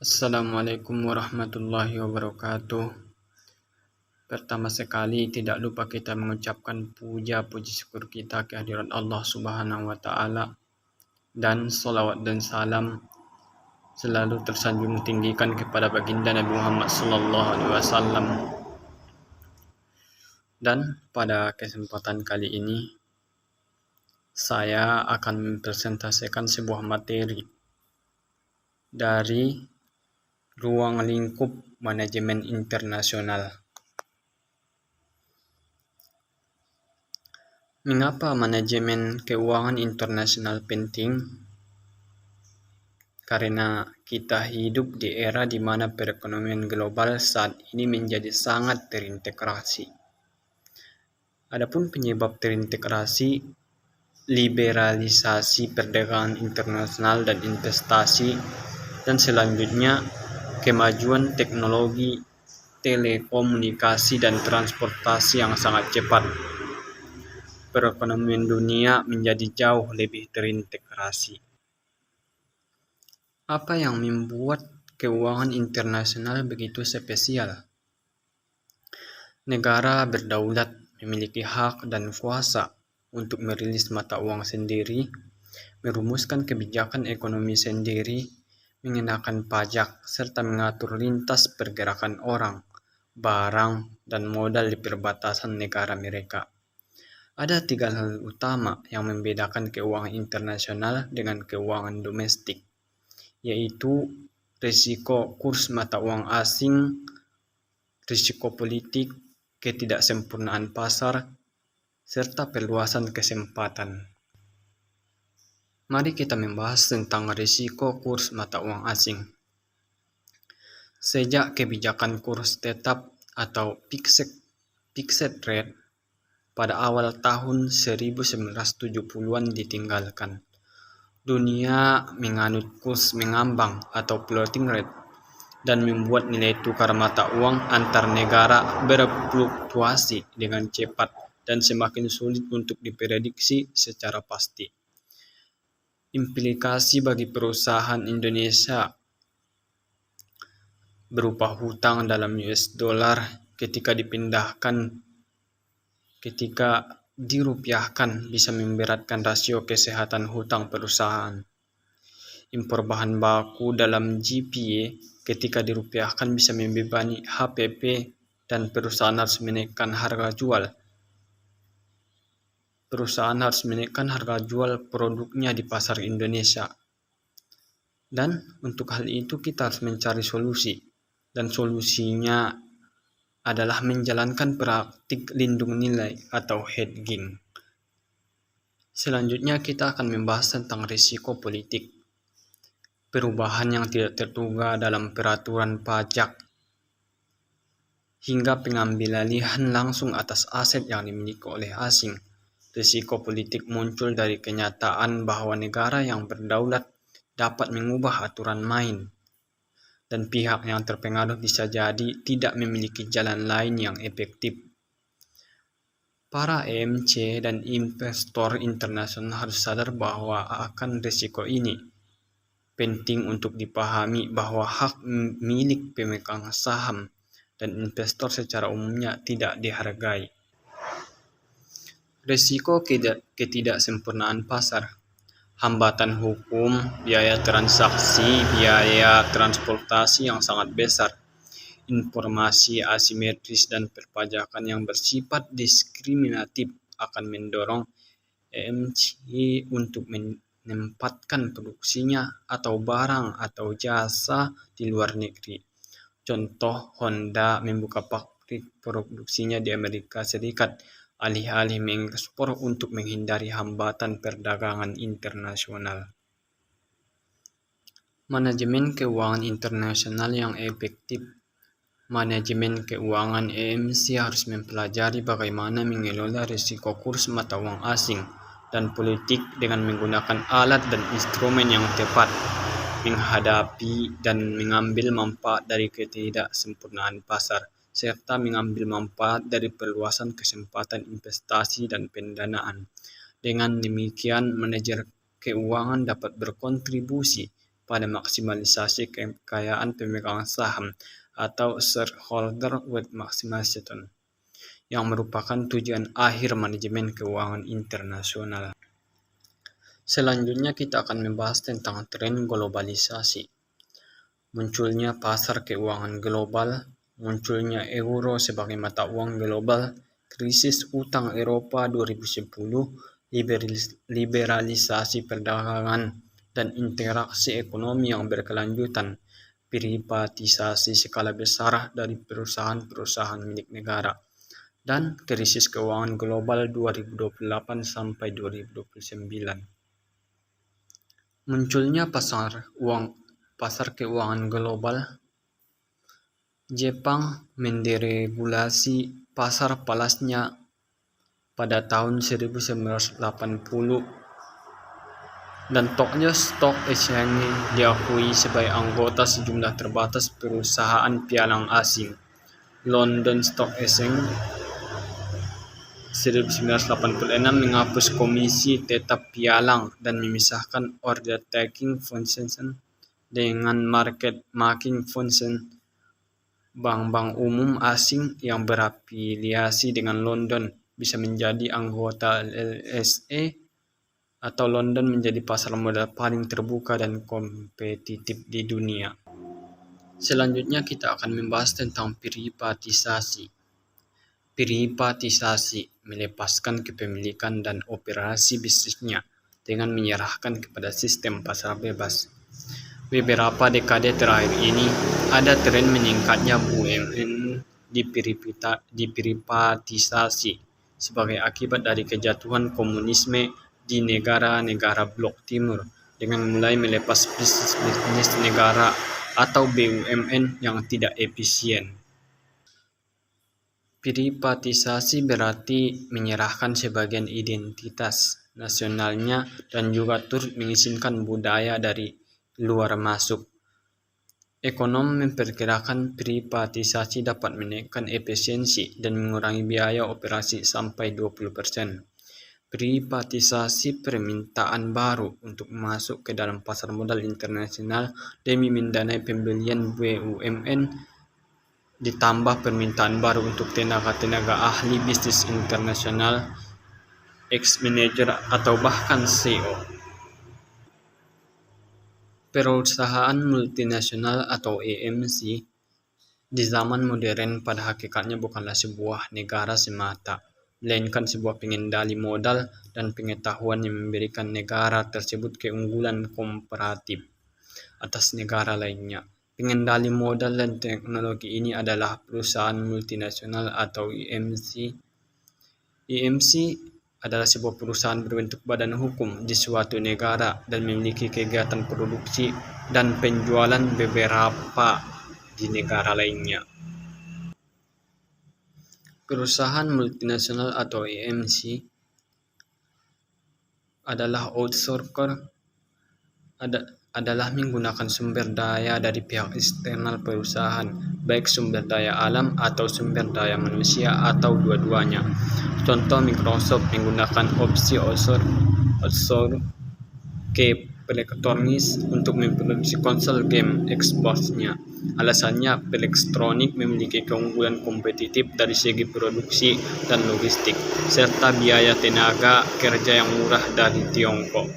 Assalamualaikum warahmatullahi wabarakatuh. Pertama sekali, tidak lupa kita mengucapkan puja puji syukur kita kehadirat Allah Subhanahu wa Ta'ala, dan salawat dan salam selalu tersanjung tinggikan kepada baginda Nabi Muhammad Sallallahu Alaihi Wasallam. Dan pada kesempatan kali ini, saya akan mempresentasikan sebuah materi dari ruang lingkup manajemen internasional. Mengapa manajemen keuangan internasional penting? Karena kita hidup di era di mana perekonomian global saat ini menjadi sangat terintegrasi. Adapun penyebab terintegrasi, liberalisasi perdagangan internasional dan investasi, dan selanjutnya kemajuan teknologi, telekomunikasi, dan transportasi yang sangat cepat. Perekonomian dunia menjadi jauh lebih terintegrasi. Apa yang membuat keuangan internasional begitu spesial? Negara berdaulat memiliki hak dan kuasa untuk merilis mata uang sendiri, merumuskan kebijakan ekonomi sendiri, mengenakan pajak, serta mengatur lintas pergerakan orang, barang, dan modal di perbatasan negara mereka. Ada 3 hal utama yang membedakan keuangan internasional dengan keuangan domestik, yaitu risiko kurs mata uang asing, risiko politik, ketidaksempurnaan pasar, serta perluasan kesempatan. Mari kita membahas tentang risiko kurs mata uang asing. Sejak kebijakan kurs tetap atau fixed rate pada awal tahun 1970-an ditinggalkan, dunia menganut kurs mengambang atau floating rate dan membuat nilai tukar mata uang antar negara berfluktuasi dengan cepat dan semakin sulit untuk diprediksi secara pasti. Implikasi bagi perusahaan Indonesia berupa hutang dalam US dollar ketika dirupiahkan bisa memberatkan rasio kesehatan hutang perusahaan. Impor bahan baku dalam GPY ketika dirupiahkan bisa membebani HPP dan perusahaan harus menaikkan harga jual produknya di pasar Indonesia. Dan untuk hal itu kita harus mencari solusi, dan solusinya adalah menjalankan praktik lindung nilai atau hedging. Selanjutnya kita akan membahas tentang risiko politik. Perubahan yang tidak terduga dalam peraturan pajak hingga pengambil alihan langsung atas aset yang dimiliki oleh asing. Risiko politik muncul dari kenyataan bahwa negara yang berdaulat dapat mengubah aturan main, dan pihak yang terpengaruh bisa jadi tidak memiliki jalan lain yang efektif. Para EMC dan investor internasional harus sadar bahwa akan risiko ini. Penting untuk dipahami bahwa hak milik pemegang saham dan investor secara umumnya tidak dihargai. Risiko ketidaksempurnaan pasar, hambatan hukum, biaya transaksi, biaya transportasi yang sangat besar, informasi asimetris, dan perpajakan yang bersifat diskriminatif akan mendorong EMC untuk menempatkan produksinya atau barang atau jasa di luar negeri. Contoh, Honda membuka pabrik produksinya di Amerika Serikat alih-alih mengekspor untuk menghindari hambatan perdagangan internasional. Manajemen keuangan internasional yang efektif. Manajemen keuangan EMC harus mempelajari bagaimana mengelola risiko kurs mata uang asing dan politik dengan menggunakan alat dan instrumen yang tepat, menghadapi dan mengambil manfaat dari ketidaksempurnaan pasar, serta mengambil manfaat dari perluasan kesempatan investasi dan pendanaan. Dengan demikian, manajer keuangan dapat berkontribusi pada maksimalisasi kekayaan pemegang saham atau shareholder wealth maximization, yang merupakan tujuan akhir manajemen keuangan internasional. Selanjutnya kita akan membahas tentang tren globalisasi. Munculnya pasar keuangan global, munculnya euro sebagai mata uang global, krisis utang Eropa 2010, liberalisasi perdagangan dan interaksi ekonomi yang berkelanjutan, privatisasi skala besar dari perusahaan-perusahaan milik negara, dan krisis keuangan global 2028 sampai 2029. Munculnya pasar keuangan global. Jepang menderegulasi pasar falasnya pada tahun 1980 dan Tokyo Stock Exchange diakui sebagai anggota sejumlah terbatas perusahaan pialang asing. London Stock Exchange 1986 menghapus komisi tetap pialang dan memisahkan order taking function dengan market making function. Bank-bank umum asing yang berafiliasi dengan London bisa menjadi anggota LSE atau London menjadi pasar modal paling terbuka dan kompetitif di dunia. Selanjutnya kita akan membahas tentang privatisasi. Privatisasi melepaskan kepemilikan dan operasi bisnisnya dengan menyerahkan kepada sistem pasar bebas. Beberapa dekade terakhir ini ada tren meningkatnya BUMN diprivatisasi sebagai akibat dari kejatuhan komunisme di negara-negara Blok Timur dengan mulai melepas bisnis negara atau BUMN yang tidak efisien. Privatisasi berarti menyerahkan sebagian identitas nasionalnya dan juga turut mengizinkan budaya dari luar masuk. Ekonom memperkirakan privatisasi dapat menaikkan efisiensi dan mengurangi biaya operasi sampai 20%. Privatisasi permintaan baru untuk masuk ke dalam pasar modal internasional demi mendanai pembelian BUMN, ditambah permintaan baru untuk tenaga-tenaga ahli bisnis internasional, ex-manager atau bahkan CEO. Perusahaan multinasional atau EMC di zaman modern pada hakikatnya bukanlah sebuah negara semata, melainkan sebuah pengendali modal dan pengetahuan yang memberikan negara tersebut keunggulan komparatif atas negara lainnya. Pengendali modal dan teknologi ini adalah perusahaan multinasional atau EMC. EMC adalah sebuah perusahaan berbentuk badan hukum di suatu negara dan memiliki kegiatan produksi dan penjualan beberapa di negara lainnya. Perusahaan multinasional atau EMC adalah outsourcer, adalah menggunakan sumber daya dari pihak eksternal perusahaan, baik sumber daya alam atau sumber daya manusia atau dua-duanya. Contoh, Microsoft menggunakan opsi outsource ke Plextronics untuk memproduksi konsol game Xbox-nya. Alasannya, Plextronics memiliki keunggulan kompetitif dari segi produksi dan logistik, serta biaya tenaga kerja yang murah dari Tiongkok.